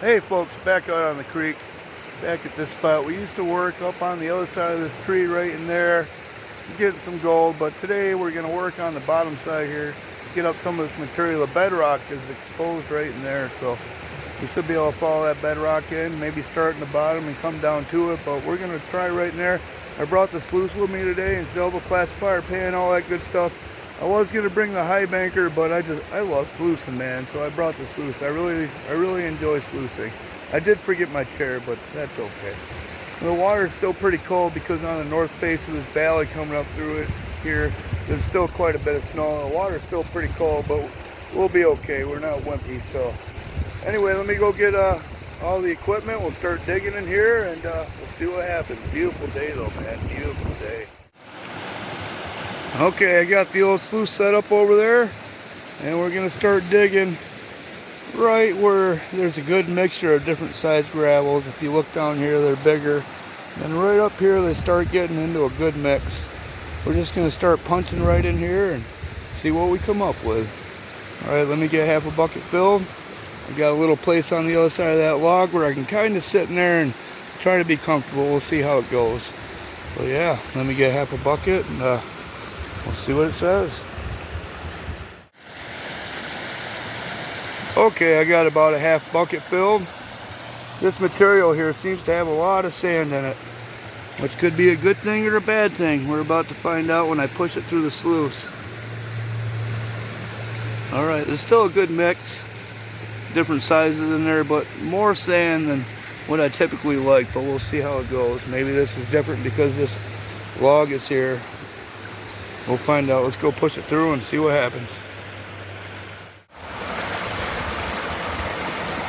Hey folks, back out on the creek, back at this spot. We used to work up on the other side of this tree right in there, getting some gold, but today we're going to work on the bottom side here, get up some of this material. The bedrock is exposed right in there, so we should be able to follow that bedrock in, maybe start in the bottom and come down to it, but we're going to try right in there. I brought the sluice with me today and shovel, classifier, pan, all that good stuff. I was going to bring the high banker, but I love sluicing, man, so I brought the sluice. I really enjoy sluicing. I did forget my chair, but that's okay. The water's still pretty cold because on the north face of this valley coming up through it here, there's still quite a bit of snow. The water's still pretty cold, but we'll be okay. We're not wimpy, so anyway, let me go get all the equipment. We'll start digging in here and we'll see what happens. Beautiful day though, man. Beautiful day. Okay, I got the old sluice set up over there, and we're gonna start digging right where there's a good mixture of different size gravels. If you look down here, they're bigger, and right up here they start getting into a good mix. We're just gonna start punching right in here and see what we come up with. All right, let me get half a bucket filled. I got a little place on the other side of that log where I can kind of sit in there and try to be comfortable. We'll see how it goes. So yeah, let me get half a bucket and we'll see what it says. Okay, I got about a half bucket filled. This material here seems to have a lot of sand in it, which could be a good thing or a bad thing. We're about to find out when I push it through the sluice. Alright, there's still a good mix. Different sizes in there, but more sand than what I typically like, but we'll see how it goes. Maybe this is different because this log is here. We'll find out. Let's go push it through and see what happens.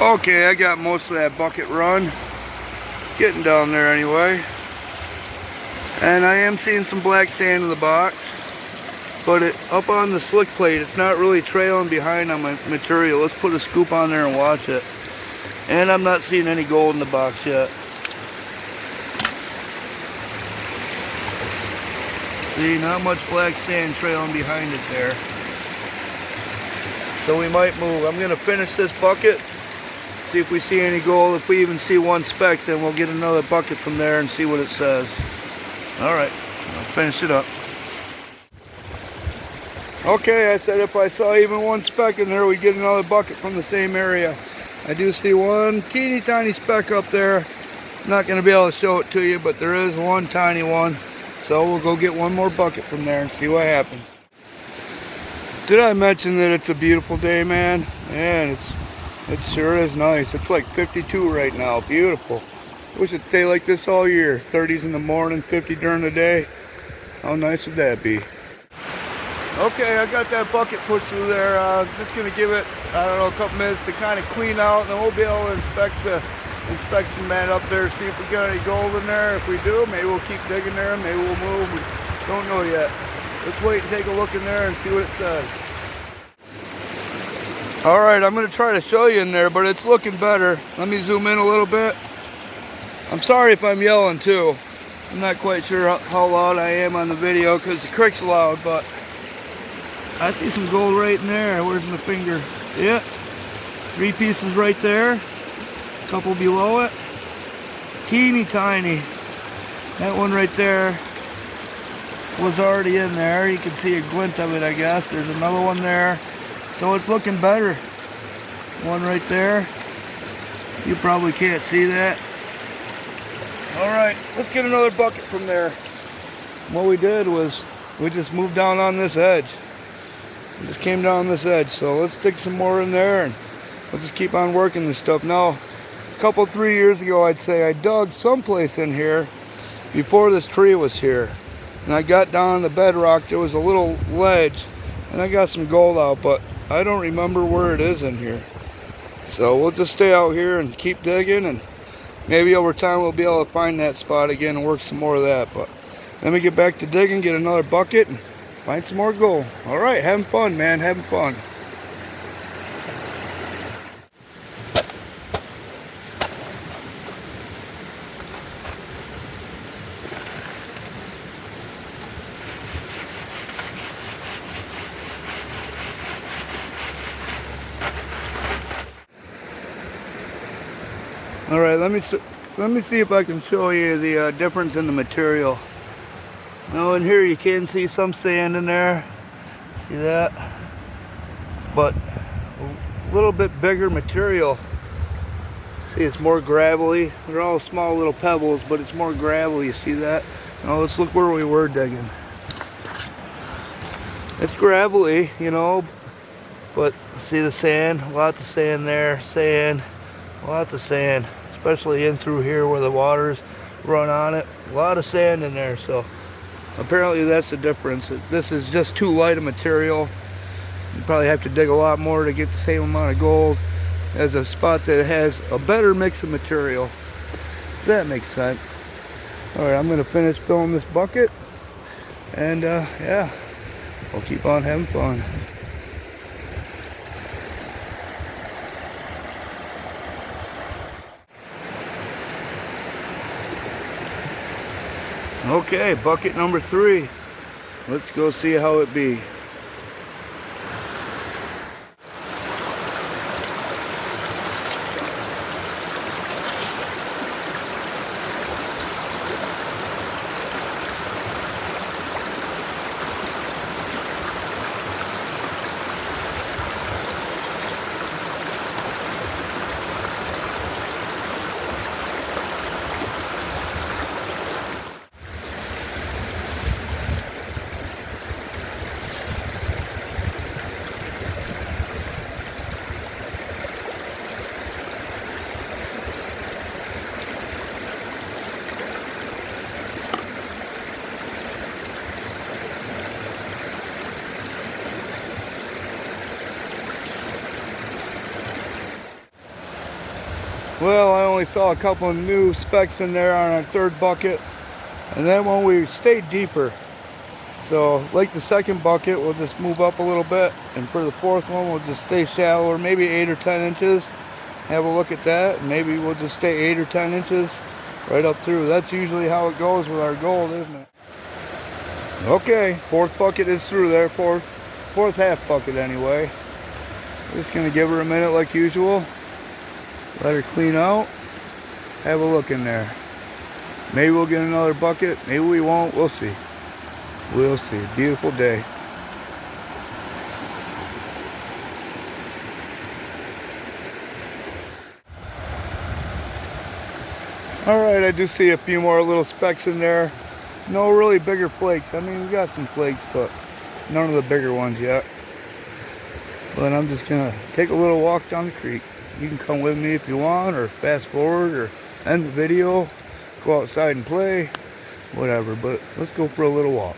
Okay, I got most of that bucket run. Getting down there anyway. And I am seeing some black sand in the box. But up on the slick plate, it's not really trailing behind on my material. Let's put a scoop on there and watch it. And I'm not seeing any gold in the box yet. See, not much black sand trailing behind it there. So we might move. I'm going to finish this bucket, see if we see any gold. If we even see one speck, then we'll get another bucket from there and see what it says. Alright, I'll finish it up. Okay, I said if I saw even one speck in there, we'd get another bucket from the same area. I do see one teeny tiny speck up there. I'm not going to be able to show it to you, but there is one tiny one. So we'll go get one more bucket from there and see what happens. Did I mention that it's a beautiful day, man? Man, it sure is nice. It's like 52 right now. Beautiful. Wish it'd stay like this all year. 30s in the morning, 50 during the day. How nice would that be? Okay, I got that bucket pushed through there. Just gonna give it, I don't know, a couple minutes to kind of clean out, and then we'll be able to inspect the inspection man up there, see if we got any gold in there. If we do, maybe we'll keep digging there, maybe we'll move. We don't know yet. Let's wait and take a look in there and see what it says. All right, I'm gonna try to show you in there, but it's looking better. Let me zoom in a little bit. I'm sorry if I'm yelling too. I'm not quite sure how loud I am on the video because the creek's loud, but I see some gold right in there. Where's my finger? Yeah, 3 pieces right there. Couple below it. Teeny tiny. That one right there was already in there. You can see a glint of it, I guess. There's another one there. So it's looking better. One right there. You probably can't see that. Alright, let's get another bucket from there. What we did was we just moved down on this edge. We just came down this edge. So let's dig some more in there and we'll just keep on working this stuff. Now, a couple, 3 years ago, I'd say I dug someplace in here before this tree was here. And I got down on the bedrock, there was a little ledge, and I got some gold out, but I don't remember where it is in here. So we'll just stay out here and keep digging, and maybe over time we'll be able to find that spot again and work some more of that. But let me get back to digging, get another bucket, and find some more gold. All right, having fun, man, having fun. All right, let me see if I can show you the difference in the material. Now in here you can see some sand in there. See that? But a little bit bigger material. See, it's more gravelly. They're all small little pebbles, but it's more gravelly. You see that? Now let's look where we were digging. It's gravelly, you know, but see the sand? Lots of sand there. Sand. Lots of sand. Especially in through here where the waters run on it. A lot of sand in there, so apparently that's the difference. This is just too light a material. You probably have to dig a lot more to get the same amount of gold as a spot that has a better mix of material. If that makes sense. Alright, I'm going to finish filling this bucket. And yeah, we'll keep on having fun. Okay, bucket number 3. Let's go see how it be. Well, I only saw a couple of new specks in there on our third bucket, and then when we stayed deeper. So like the second bucket, we'll just move up a little bit, and for the fourth one we'll just stay shallower, maybe 8 or 10 inches. Have a look at that, and maybe we'll just stay 8 or 10 inches right up through. That's usually how it goes with our gold, isn't it? Okay, fourth bucket is through there, fourth half bucket anyway. Just gonna give her a minute like usual. Let her clean out. Have a look in there. Maybe we'll get another bucket. Maybe we won't. We'll see. We'll see. Beautiful day. Alright, I do see a few more little specks in there. No really bigger flakes. I mean, we got some flakes, but none of the bigger ones yet. But I'm just going to take a little walk down the creek. You can come with me if you want, or fast forward, or end the video, go outside and play, whatever, but let's go for a little walk.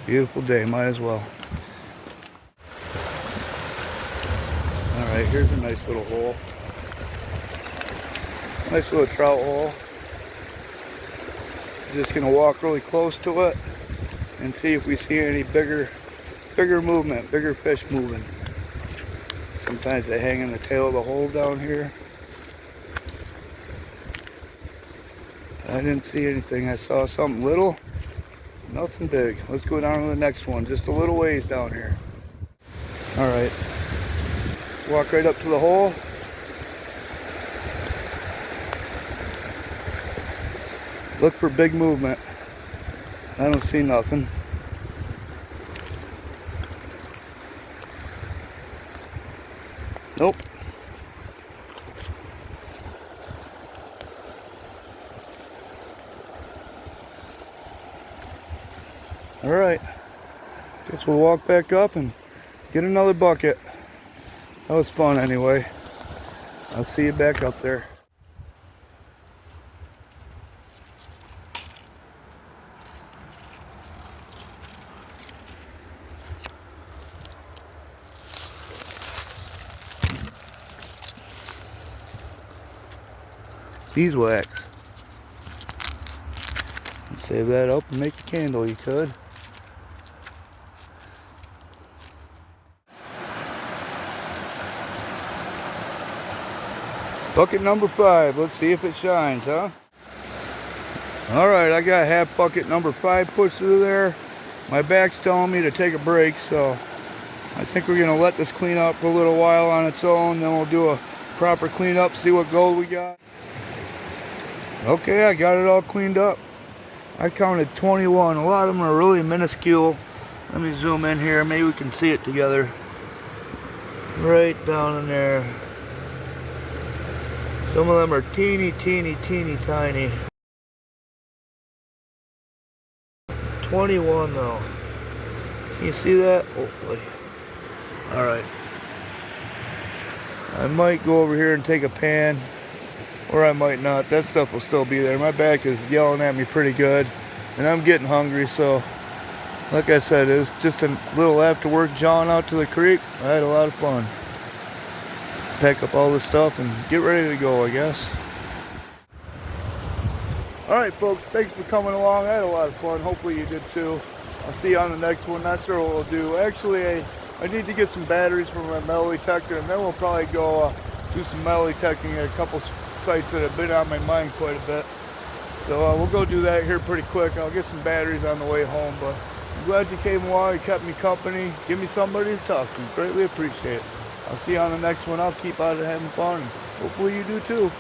Beautiful day, might as well. Alright, here's a nice little hole. Nice little trout hole. Just gonna walk really close to it and see if we see any bigger movement, bigger fish moving. Sometimes they hang in the tail of the hole down here. I didn't see anything. I saw something little, nothing big. Let's go down to the next one, just a little ways down here. Alright, walk right up to the hole. Look for big movement. I don't see nothing. Nope. Alright. Guess we'll walk back up and get another bucket. That was fun anyway. I'll see you back up there. Beeswax. Save that up and make a candle, you could. Bucket number 5. Let's see if it shines, huh? Alright, I got half bucket number 5 pushed through there. My back's telling me to take a break, so I think we're gonna let this clean up for a little while on its own, then we'll do a proper cleanup, see what gold we got. Okay, I got it all cleaned up. I counted 21. A lot of them are really minuscule. Let me zoom in here, maybe we can see it together. Right down in there. Some of them are teeny tiny. 21 though. Can you see that? Hopefully. Alright. I might go over here and take a pan, or I might not. That stuff will still be there. My back is yelling at me pretty good, and I'm getting hungry, so like I said, it was just a little after work jaunt out to the creek. I had a lot of fun. Pack up all this stuff and get ready to go, I guess. Alright folks, thanks for coming along. I had a lot of fun. Hopefully you did too. I'll see you on the next one. Not sure what we'll do. Actually, I need to get some batteries for my metal detector, and then we'll probably go do some metal detecting at a couple sites that have been on my mind quite a bit. So we'll go do that here pretty quick. I'll get some batteries on the way home, but I'm glad you came along. You kept me company. Give me somebody to talk to. Greatly appreciate it. I'll see you on the next one. I'll keep out and having fun. Hopefully you do too.